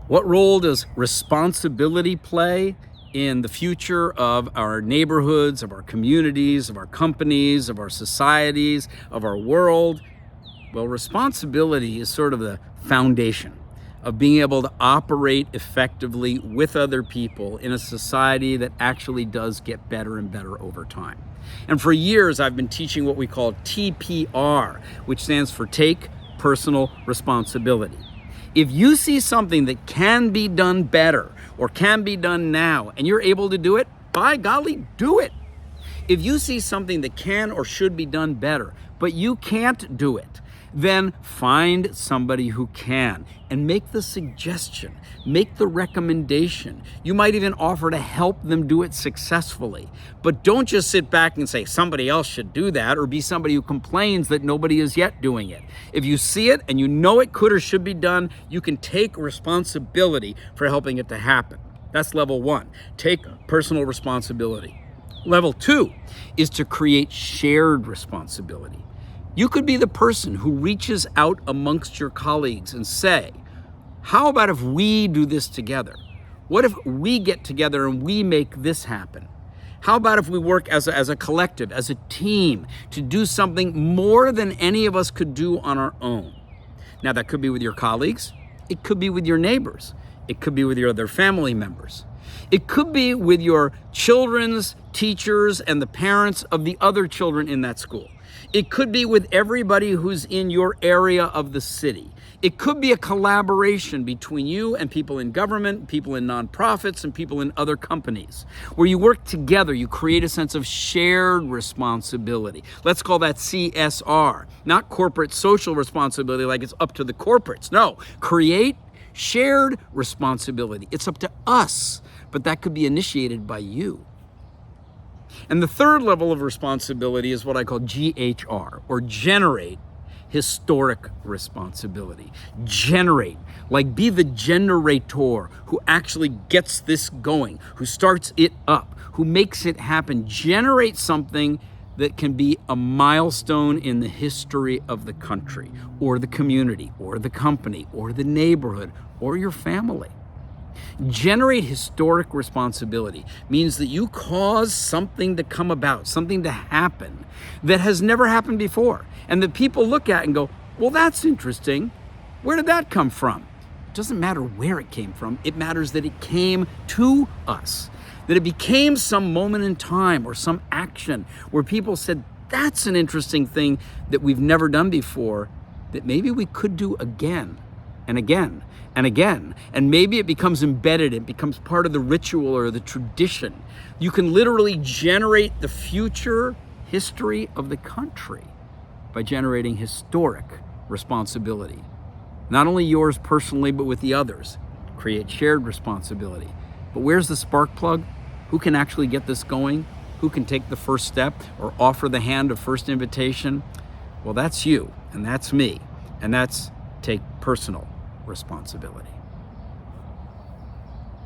What role does responsibility play in the future of our neighborhoods, of our communities, of our companies, of our societies, of our world? Well, responsibility is sort of the foundation of being able to operate effectively with other people in a society that actually does get better and better over time. And for years, I've been teaching what we call TPR, which stands for Take Personal Responsibility. If you see something that can be done better or can be done now and you're able to do it, by golly, do it. If you see something that can or should be done better, but you can't do it, then find somebody who can and make the suggestion, make the recommendation. You might even offer to help them do it successfully. But don't just sit back and say somebody else should do that or be somebody who complains that nobody is yet doing it. If you see it and you know it could or should be done, you can take responsibility for helping it to happen. That's level one. Take personal responsibility. Level two is to create shared responsibility. You could be the person who reaches out amongst your colleagues and say, how about if we do this together? What if we get together and we make this happen? How about if we work as a collective, as a team, to do something more than any of us could do on our own? Now, that could be with your colleagues. It could be with your neighbors. It could be with your other family members. It could be with your children's teachers and the parents of the other children in that school. It could be with everybody who's in your area of the city. It could be a collaboration between you and people in government, people in nonprofits, and people in other companies. Where you work together, you create a sense of shared responsibility. Let's call that CSR, not corporate social responsibility like it's up to the corporates. No, create shared responsibility. It's up to us, but that could be initiated by you. And the third level of responsibility is what I call GHR, or generate historic responsibility. Generate, like be the generator who actually gets this going, who starts it up, who makes it happen. Generate something that can be a milestone in the history of the country, or the community, or the company, or the neighborhood, or your family. Generate historic responsibility means that you cause something to come about, something to happen that has never happened before, and that people look at and go, well, that's interesting. Where did that come from? It doesn't matter where it came from. It matters that it came to us, that it became some moment in time or some action where people said, that's an interesting thing that we've never done before, that maybe we could do again and again and again. And maybe it becomes embedded, it becomes part of the ritual or the tradition. You can literally generate the future history of the country by generating historic responsibility. Not only yours personally, but with the others. Create shared responsibility. But where's the spark plug? Who can actually get this going? Who can take the first step or offer the hand of first invitation? Well, that's you, and that's me, and that's take personal responsibility.